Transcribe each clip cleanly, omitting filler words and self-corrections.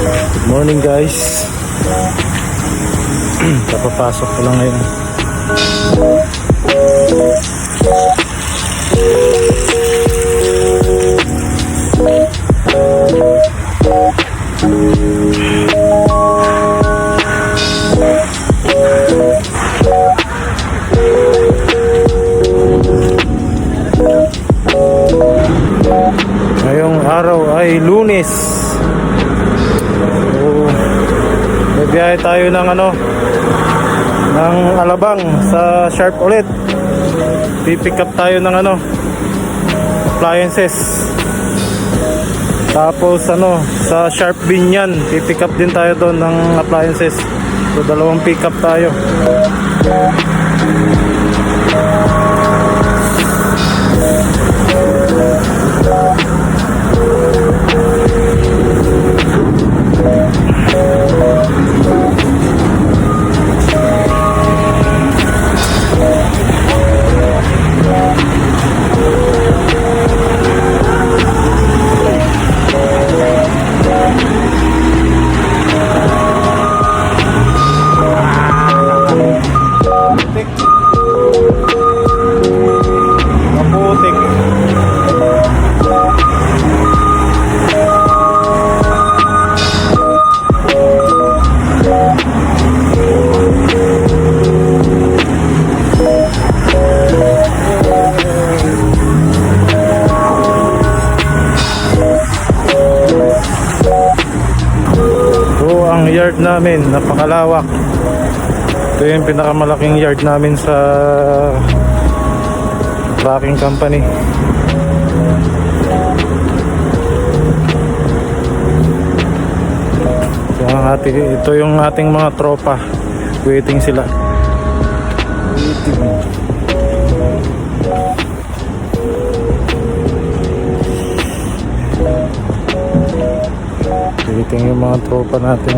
Good morning guys. Kapapasok ko lang ngayon. Ngayong araw ay Lunes. Biyahe tayo ng ng Alabang sa Sharp ulit. Pipick up tayo ng appliances. Tapos sa Sharp Binyan, pipick up din tayo doon ng appliances. So dalawang pick up tayo. Yard namin, napakalawak. Ito yung pinakamalaking yard namin sa trucking company. So, ito yung ating mga tropa. Waiting sila. Waiting yung mga tropa natin.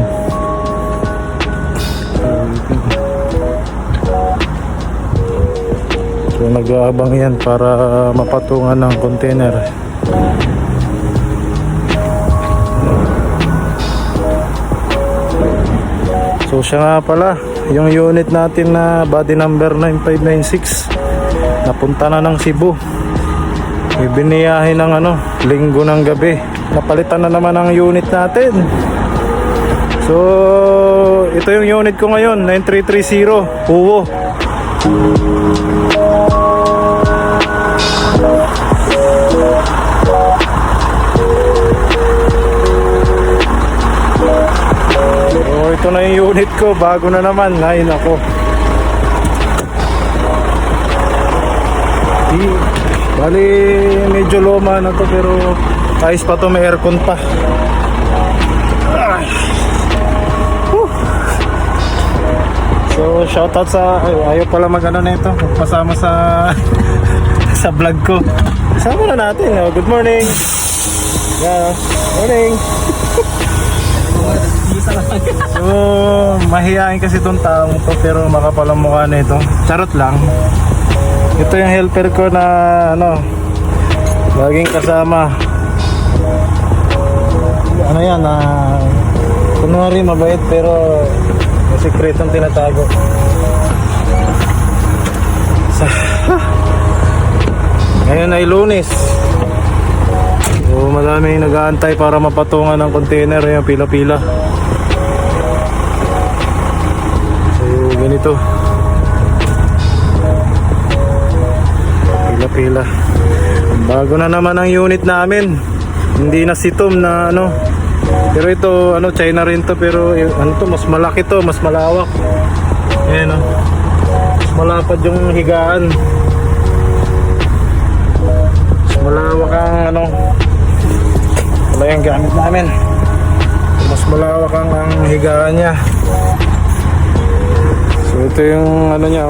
So nag-aabang yan para mapatungan ng container. So siya nga pala, yung unit natin na body number 9596 napunta na ng Cebu. May biniyahe ng linggo ng gabi. Napalitan na naman ang unit natin. So ito yung unit ko ngayon, 9330 Puwo. So ito na yung unit ko, bago na naman. Ay nako, bali medyo luma na to, pero ayos pa to, may aircon pa. So shoutout sa ayaw pala nito, pasama sa sa vlog ko. Kasama na natin. Good morning. Yeah, morning. So mahihain kasi itong taong to, pero makapalang mukha na ito. Charot lang. Ito yung helper ko na laging kasama. Yan kunwari mabait, pero sikretong tinatago. Ngayon ay Lunes. So madami nag-aantay para mapatungan ng container. Yung pila-pila. So ganito, pila-pila. Bago na naman ang unit namin. Hindi na sitom na pero ito China rin to, pero mas malaki to, mas malawak. Ayan mas malapad yung higaan. Mas malawak ang wala yung gamit namin. Mas malawak ang higaan niya. So ito yung niya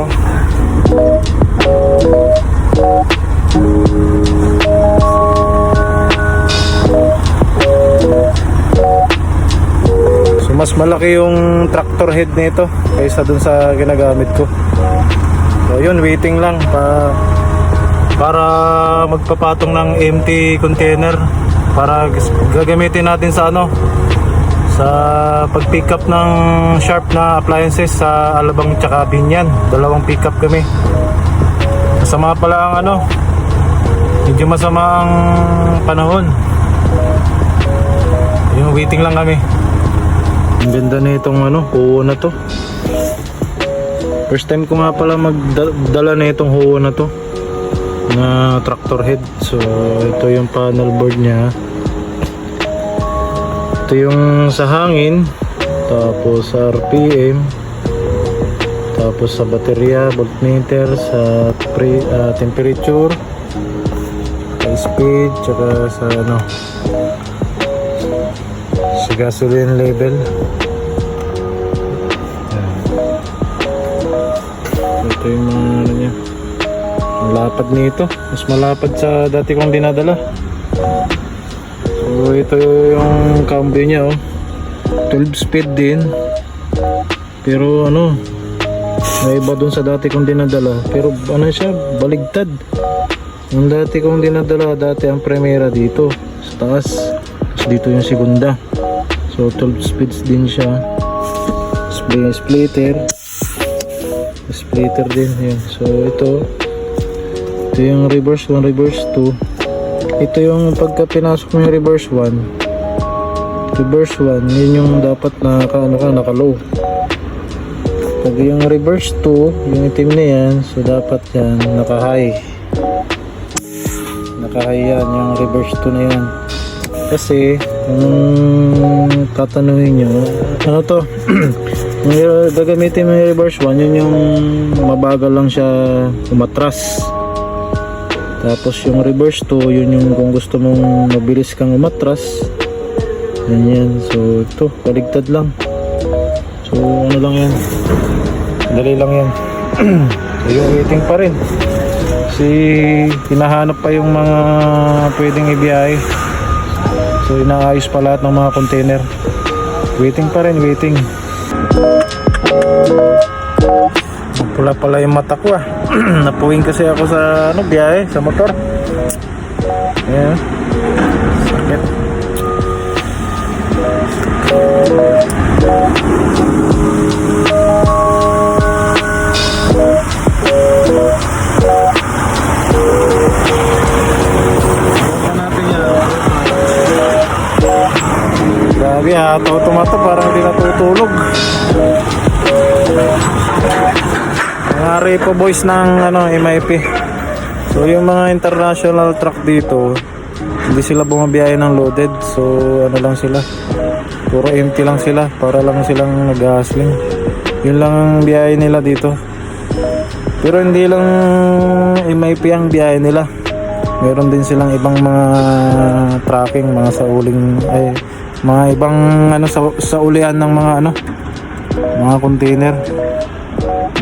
mas malaki yung tractor head nito kaysa dun sa ginagamit ko. So yun, waiting lang para magpapatong ng empty container para gagamitin natin sa sa pag-pick up ng Sharp na appliances sa Alabang tsaka Binyan. Dalawang pick up kami. Masama pala ang ano, medyo masama ang panahon. Yung waiting lang kami. Ang ganda na itong ano, huwa na to. First time ko nga pala magdala na itong huwa na to, na tractor head. So ito yung panel board niya. Ito yung sa hangin, tapos sa RPM, tapos sa baterya, voltmeter, sa temperature, sa speed, tsaka sa ano, sa gasoline level. Ito yung mga ano niya, ang lapad nito, mas malapad sa dati kong dinadala. So ito yung cambio niya, oh. 12 speed din, pero ano, may iba dun sa dati kong dinadala. Pero ano siya, baligtad. Yung dati kong dinadala, dati ang Primera dito sa taas, tapos dito yung segunda. So 12 speeds din siya. Splitter din yun. So ito yung reverse 1, reverse 2. Ito yung pagka pinasok mo yung reverse 1, yun yung dapat na naka-low. Pag yung reverse 2, yung itim na yan, so dapat yan naka-high yan, yung reverse 2 na yan. Kasi kung tatanungin nyo, ano to yung gagamitin mo yung reverse 1, yun yung mabagal lang siya umatras. Tapos yung reverse 2, yun yung kung gusto mong mabilis kang umatras, ganyan. So ito, baligtad lang. So ano lang yan, dali lang yan. So yung waiting pa rin, kasi hinahanap pa yung mga pwedeng ibiyahe. So inaayos pa lahat ng mga container. Waiting pa rin, waiting. Pula pala yung mata ko, ah. Napuwing kasi ako sa ano, biyahe, sa motor. Ayan, sakit. Grabe ha, auto-auto parang hindi natutulog. Mga repo boys ng ano, MIP. So yung mga international truck dito, hindi sila bumabiyahe ng loaded. So ano lang sila, puro empty lang sila, para lang silang nag-hustling. Yun lang ang biyahe nila dito. Pero hindi lang MIP ang biyahe nila, meron din silang ibang mga tracking, mga sauling, ay mga ibang ano, sa ulian ng mga ano, mga container.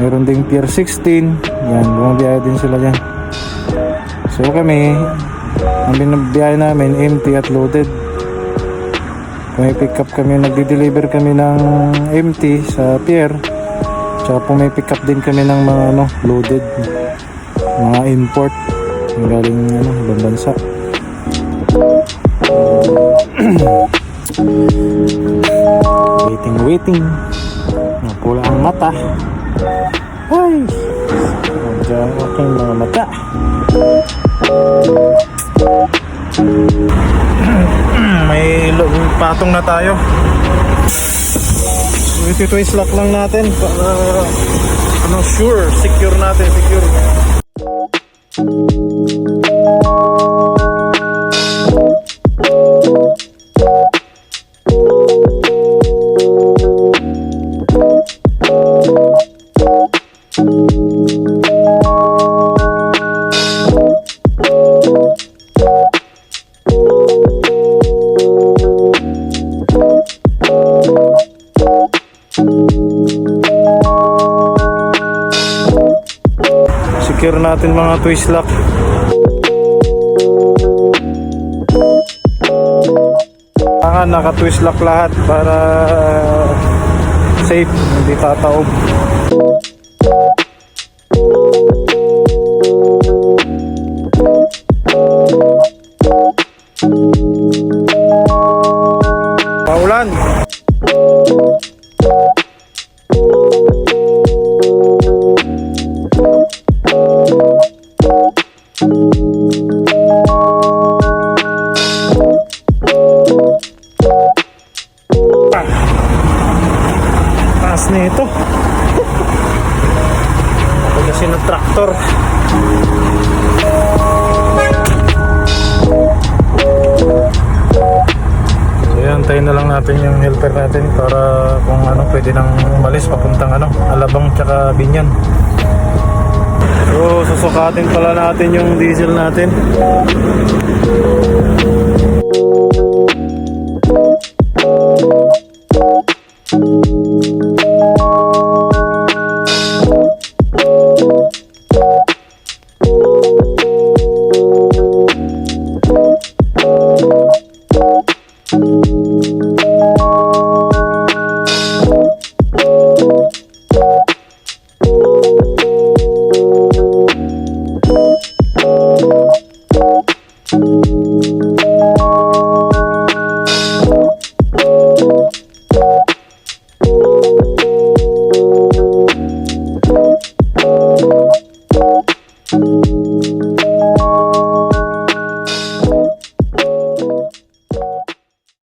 Meron ding Pier 16, yan, bumabiyahe din sila dyan. So kami, ang binabiyahe namin empty at loaded. Kung may pick up kami, nagde-deliver kami ng empty sa pier, tsaka po may pick up din kami ng mga ano, loaded, mga import galing ano, ibang bansa. Waiting. Napula ang mata. Ay, nandiyan aking mga mata. May patong na tayo. Twist lock lang natin para ano, secure natin. Secure natin mga twist lock. Naka-twist lock lahat para safe, hindi tataob. Paulan. Taas nito. Ako kasi ng traktor. Ayan, tayo na lang natin yung helper natin para kung ano pwede nang umalis papuntang ano, Alabang tsaka Binyan. So susukatin pala natin yung diesel natin.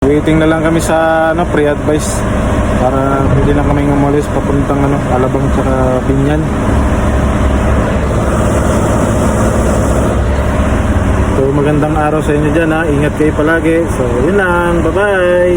Waiting na lang kami sa ano, pre-advice para pwede na kaming umalis papuntang ano, Alabang tsaka Binyan. So magandang araw sa inyo dyan ha. Ingat kayo palagi. So yun lang. Bye bye.